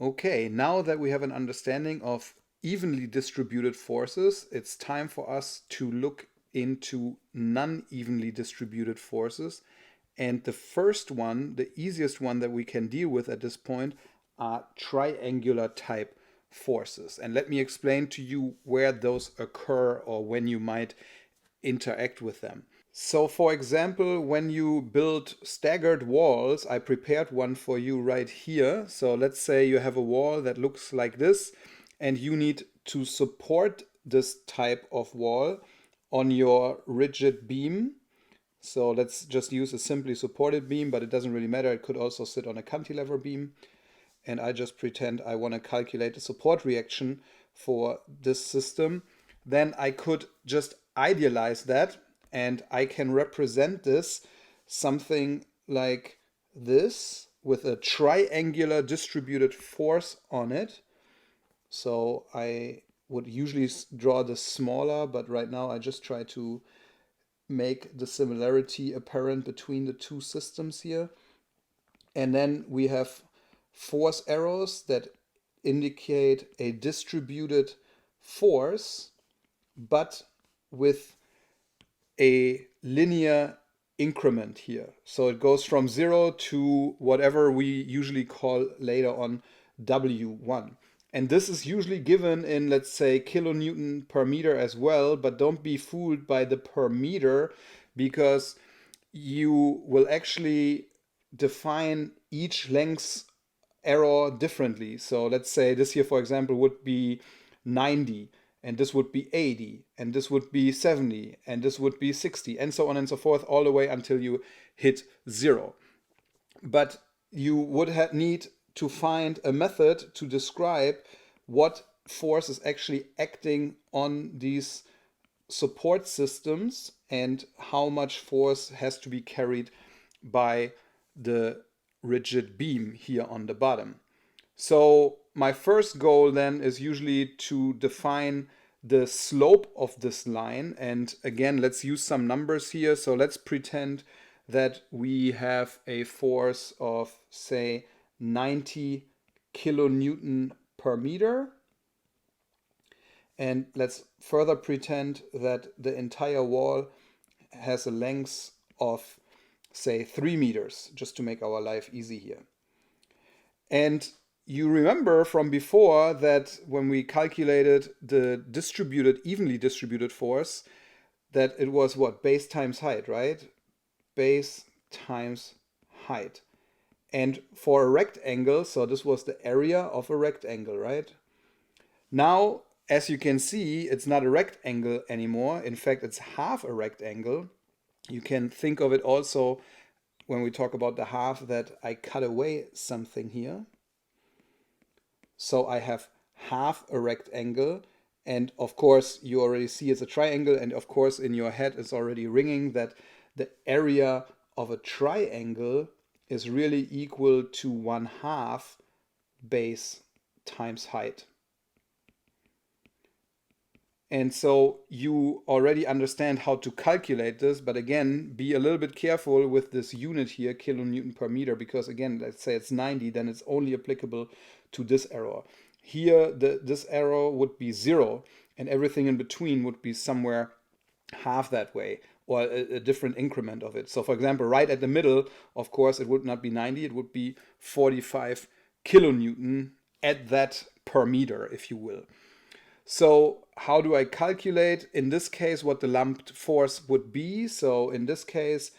Okay, now that we have an understanding of evenly distributed forces, it's time for us to look into non-evenly distributed forces. And the first one, the easiest one that we can deal with at this point, are triangular type forces. And let me explain to you where those occur or when you might interact with them. So for example, when you build staggered walls, I prepared one for you right here. So let's say you have a wall that looks like this, and you need to support this type of wall on your rigid beam. So let's just use a simply supported beam, but it doesn't really matter. It could also sit on a cantilever beam. And I just pretend I want to calculate the support reaction for this system. Then I could just idealize that, and I can represent this something like this with a triangular distributed force on it. So I would usually draw this smaller, but right now I just try to make the similarity apparent between the two systems here. And then we have force arrows that indicate a distributed force, but with a linear increment here. So it goes from 0 to whatever we usually call later on W1. And this is usually given in, let's say, kilonewton per meter as well, but don't be fooled by the per meter, because you will actually define each length arrow differently. So let's say this here, for example, would be 90, and this would be 80, and this would be 70, and this would be 60, and so on and so forth, all the way until you hit 0. But you would need to find a method to describe what force is actually acting on these support systems and how much force has to be carried by the rigid beam here on the bottom. So my first goal then is usually to define the slope of this line. And again, let's use some numbers here. So let's pretend that we have a force of, say, 90 kilonewton per meter. And let's further pretend that the entire wall has a length of, say, 3 meters, just to make our life easy here. And you remember from before that when we calculated the evenly distributed force, that it was what? Base times height, right? Base times height. And for a rectangle, so this was the area of a rectangle, right? Now, as you can see, it's not a rectangle anymore. In fact, it's half a rectangle. You can think of it also when we talk about the half that I cut away something here. So I have half a rectangle, and of course you already see it's a triangle, and of course in your head it's already ringing that the area of a triangle is really equal to 1/2 base times height. And so you already understand how to calculate this, but again, be a little bit careful with this unit here, kilonewton per meter, because again, let's say it's 90, then it's only applicable to this arrow. Here, this arrow would be 0, and everything in between would be somewhere half that way, or a different increment of it. So for example, right at the middle, of course, it would not be 90, it would be 45 kilonewton at that per meter, if you will. So how do I calculate, in this case, what the lumped force would be? So in this case,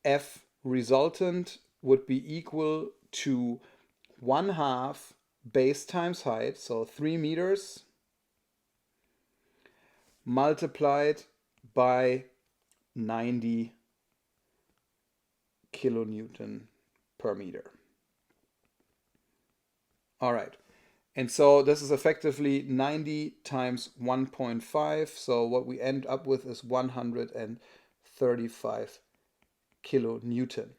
F resultant would be equal to 1/2 base times height, so 3 meters, multiplied by 90 kilonewton per meter. All right. And so this is effectively 90 times 1.5. So what we end up with is 135 kilonewton.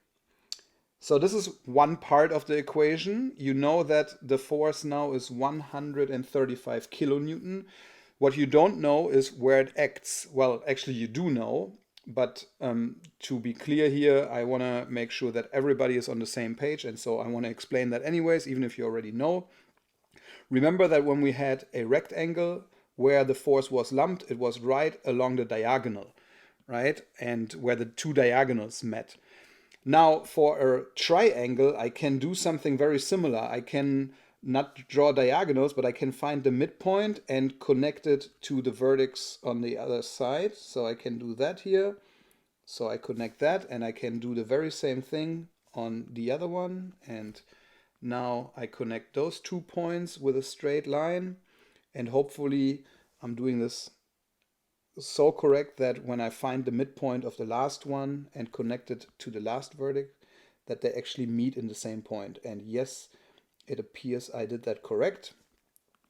So this is one part of the equation. You know that the force now is 135 kilonewton. What you don't know is where it acts. Well, actually you do know, but to be clear here, I want to make sure that everybody is on the same page. And so I want to explain that anyways, even if you already know. Remember that when we had a rectangle where the force was lumped, it was right along the diagonal, right? And where the two diagonals met. Now, for a triangle, I can do something very similar. I can not draw diagonals, but I can find the midpoint and connect it to the vertex on the other side. So I can do that here. So I connect that, and I can do the very same thing on the other one. And now I connect those 2 points with a straight line, and hopefully I'm doing this so correct that when I find the midpoint of the last one and connect it to the last vertex, that they actually meet in the same point. And yes, it appears I did that correct.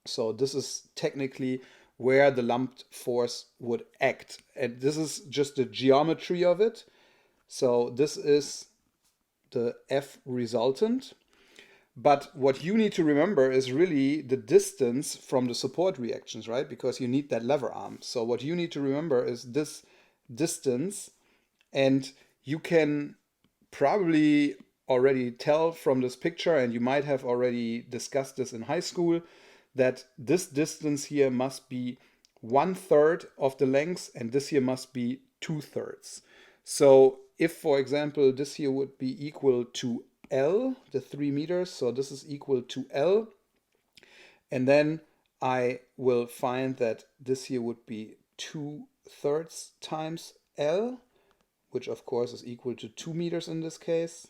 So this is technically where the lumped force would act. And this is just the geometry of it. So this is the F resultant. But what you need to remember is really the distance from the support reactions, right? Because you need that lever arm. So what you need to remember is this distance, and you can probably already tell from this picture, and you might have already discussed this in high school, that this distance here must be 1/3 of the length, and this here must be 2/3. So if, for example, this here would be equal to L, the 3 meters, so this is equal to L, and then I will find that this here would be 2/3 times L, which of course is equal to 2 meters in this case,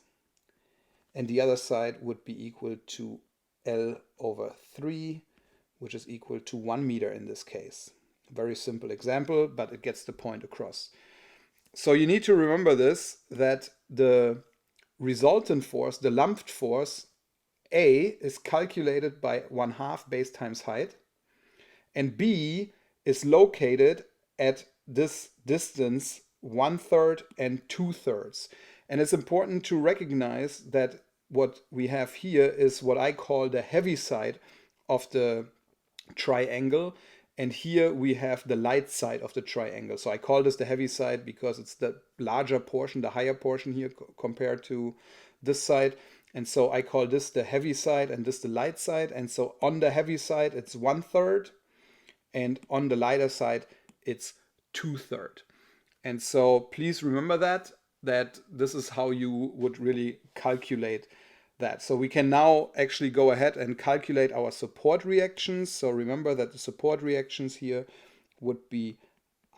and the other side would be equal to L over 3, which is equal to 1 meter in this case. Very simple example, but it gets the point across. So you need to remember this, that the resultant force, the lumped force, A, is calculated by 1/2 base times height, and B is located at this distance 1/3 and 2/3. And it's important to recognize that what we have here is what I call the heavy side of the triangle, and here we have the light side of the triangle. So I call this the heavy side because it's the larger portion, the higher portion here compared to this side. And so I call this the heavy side and this the light side. And so on the heavy side, it's 1/3. And on the lighter side, it's 2/3. And so please remember that this is how you would really calculate that. So we can now actually go ahead and calculate our support reactions. So remember that the support reactions here would be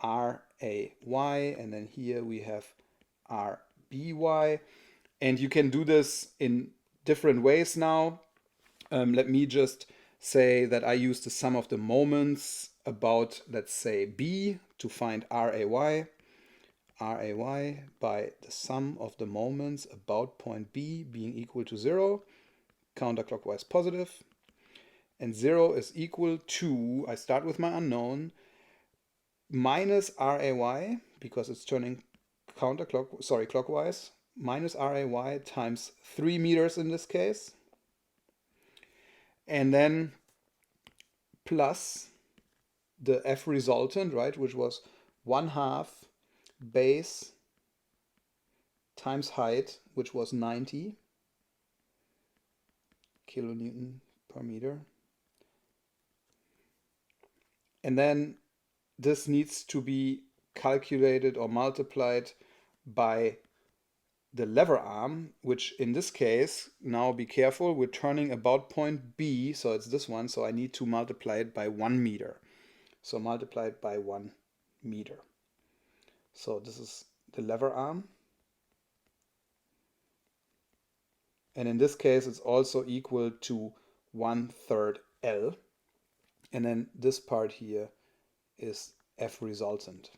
RAY, and then here we have RBY. And you can do this in different ways now. Let me just say that I use the sum of the moments about, let's say, B to find RAY by the sum of the moments about point B being equal to 0, counterclockwise positive, and 0 is equal to, I start with my unknown, minus RAY, because it's turning clockwise, minus RAY times 3 meters in this case, and then plus the F resultant, right, which was 1/2 base times height, which was 90 kilonewton per meter. And then this needs to be calculated or multiplied by the lever arm, which in this case, now be careful, we're turning about point B, so it's this one, so I need to multiply it by 1 meter. So multiply it by 1 meter. So this is the lever arm. And in this case, it's also equal to 1/3 L. And then this part here is F resultant.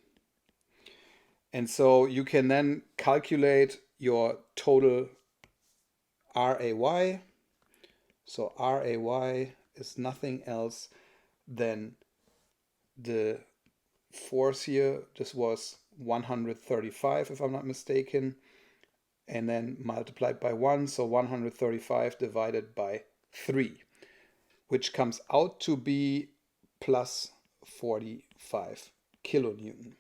And so you can then calculate your total RAY. So RAY is nothing else than the force here. This was 135 if I'm not mistaken, and then multiplied by 1, so 135 divided by 3, which comes out to be plus 45 kilonewton.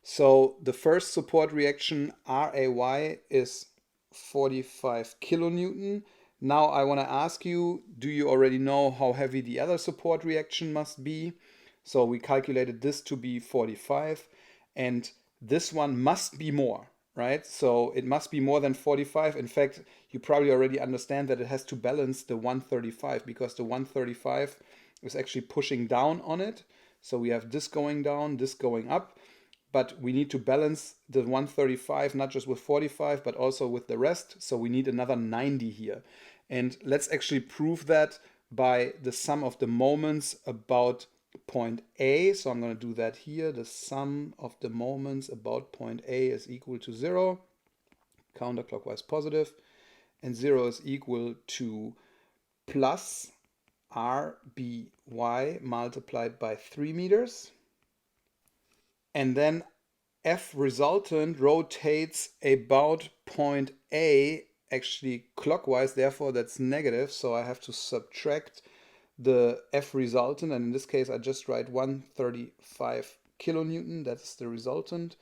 So the first support reaction, RAY, is 45 kilonewton. Now I want to ask you, do you already know how heavy the other support reaction must be? So we calculated this to be 45, and this one must be more, right? So it must be more than 45. In fact, you probably already understand that it has to balance the 135 because the 135 is actually pushing down on it. So we have this going down, this going up, but we need to balance the 135 not just with 45 but also with the rest, so we need another 90 here. And let's actually prove that by the sum of the moments about point A. So I'm going to do that here. The sum of the moments about point A is equal to 0, counterclockwise positive, and 0 is equal to plus RBY multiplied by 3 meters. And then F resultant rotates about point A actually clockwise, therefore that's negative, so I have to subtract the F resultant, and in this case I just write 135 kilonewton, that's the resultant,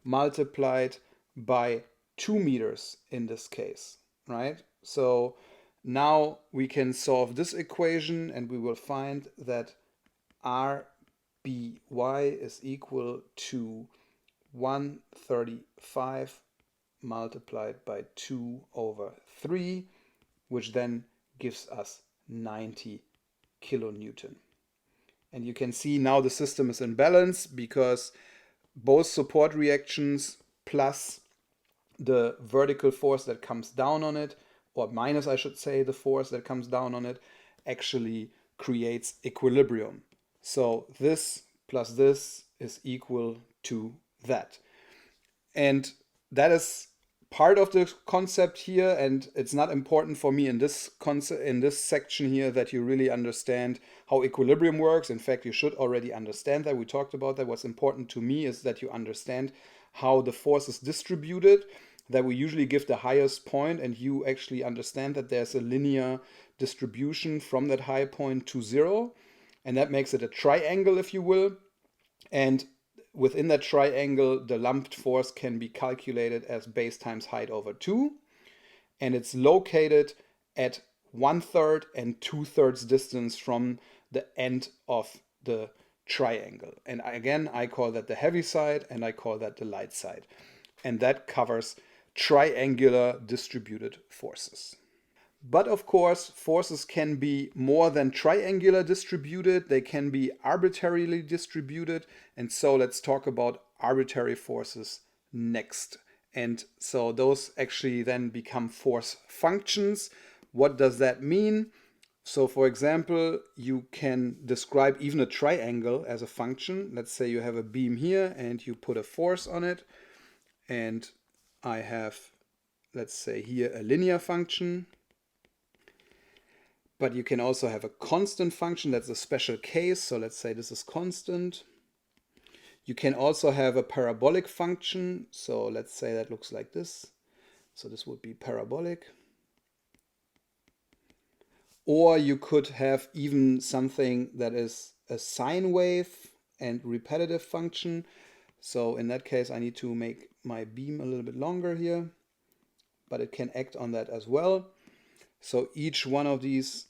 multiplied by 2 meters in this case, right? So now we can solve this equation and we will find that RBY is equal to 135 multiplied by 2 over 3, which then gives us 90 kilonewton. And you can see now the system is in balance because both support reactions plus the vertical force that comes down on it, or minus I should say the force that comes down on it, actually creates equilibrium. So this plus this is equal to that. And that is part of the concept here, and it's not important for me in this concept, in this section here, that you really understand how equilibrium works. In fact, you should already understand that. We talked about that. What's important to me is that you understand how the force is distributed, that we usually give the highest point, and you actually understand that there's a linear distribution from that high point to 0, and that makes it a triangle, if you will. And within that triangle, the lumped force can be calculated as base times height over 2. And it's located at 1/3 and 2/3 distance from the end of the triangle. And again, I call that the heavy side and I call that the light side. And that covers triangular distributed forces. But of course, forces can be more than triangular distributed. They can be arbitrarily distributed. And so let's talk about arbitrary forces next. And so those actually then become force functions. What does that mean? So for example, you can describe even a triangle as a function. Let's say you have a beam here and you put a force on it. And I have, let's say here, a linear function. But you can also have a constant function. That's a special case. So let's say this is constant. You can also have a parabolic function. So let's say that looks like this. So this would be parabolic. Or you could have even something that is a sine wave and repetitive function. So in that case, I need to make my beam a little bit longer here, but it can act on that as well. So each one of these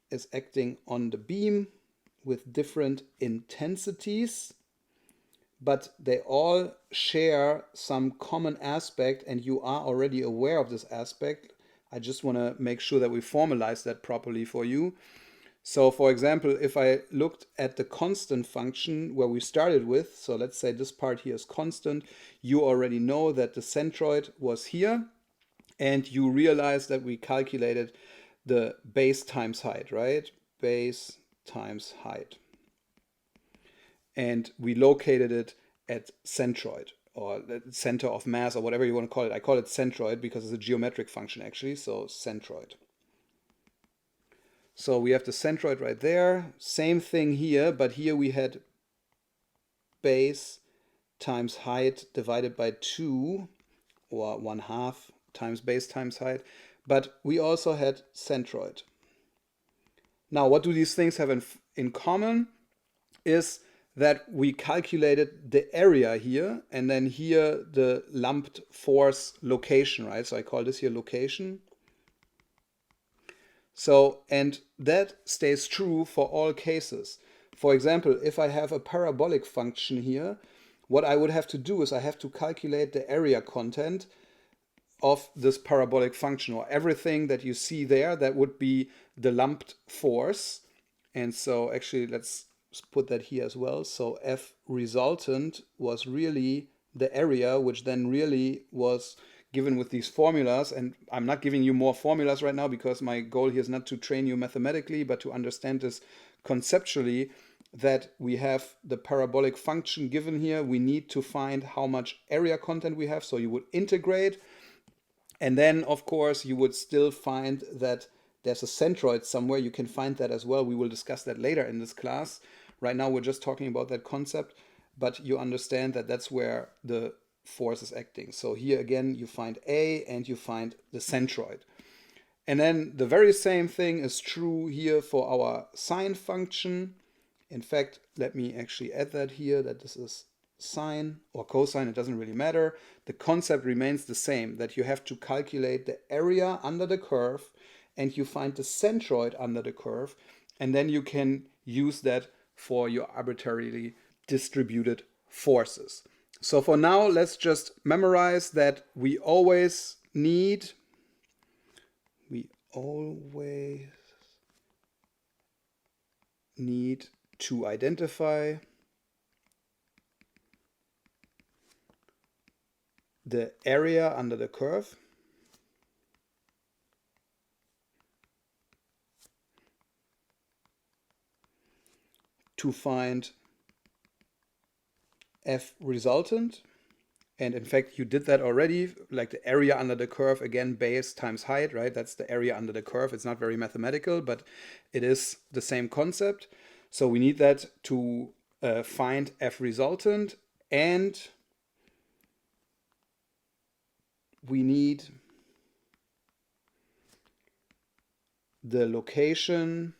is acting on the beam with different intensities, but they all share some common aspect, and you are already aware of this aspect. I just want to make sure that we formalize that properly for you. So for example, if I looked at the constant function where we started with, so let's say this part here is constant, you already know that the centroid was here, and you realize that we calculated the base times height, right? Base times height. And we located it at centroid, or the center of mass, or whatever you want to call it. I call it centroid because it's a geometric function actually, so centroid. So we have the centroid right there. Same thing here, but here we had base times height divided by 2, or 1/2 times base times height. But we also had centroid. Now, what do these things have in common is that we calculated the area here, and then here the lumped force location, right? So I call this here location. So, and that stays true for all cases. For example, if I have a parabolic function here, what I would have to do is I have to calculate the area content of this parabolic function, or everything that you see there, that would be the lumped force. And so actually let's put that here as well. So F resultant was really the area, which then really was given with these formulas. And I'm not giving you more formulas right now because my goal here is not to train you mathematically, but to understand this conceptually, that we have the parabolic function given here. We need to find how much area content we have. So you would integrate. And then, of course, you would still find that there's a centroid somewhere. You can find that as well. We will discuss that later in this class. Right now, we're just talking about that concept. But you understand that that's where the force is acting. So here again, you find A and you find the centroid. And then the very same thing is true here for our sine function. In fact, let me actually add that here, that this is sine or cosine, it doesn't really matter. The concept remains the same, that you have to calculate the area under the curve and you find the centroid under the curve, and then you can use that for your arbitrarily distributed forces. So for now, let's just memorize that we always need to identify the area under the curve to find F resultant. And in fact, you did that already, like the area under the curve, again, base times height, right? That's the area under the curve. It's not very mathematical, but it is the same concept. So we need that to find F resultant, and we need the location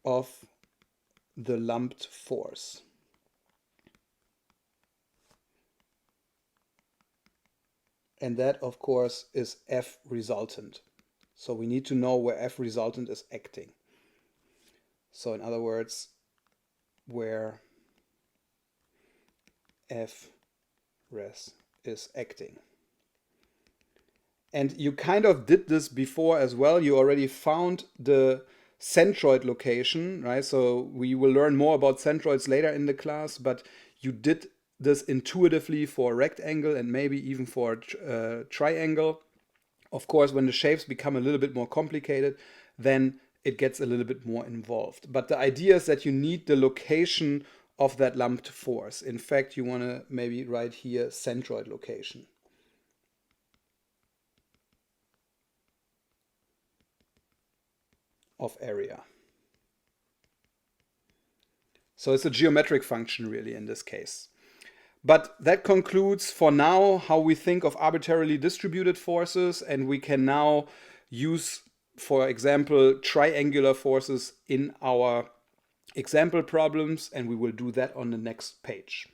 of the lumped force. And that, of course, is F resultant. So we need to know where F resultant is acting. So in other words, where F res is acting. And you kind of did this before as well. You already found the centroid location, right? So we will learn more about centroids later in the class, but you did this intuitively for rectangle and maybe even for triangle. Of course, when the shapes become a little bit more complicated, then it gets a little bit more involved. But the idea is that you need the location of that lumped force. In fact, you want to maybe write here centroid location of area. So it's a geometric function really in this case. But that concludes for now how we think of arbitrarily distributed forces, and we can now use, for example, triangular forces in our example problems, and we will do that on the next page.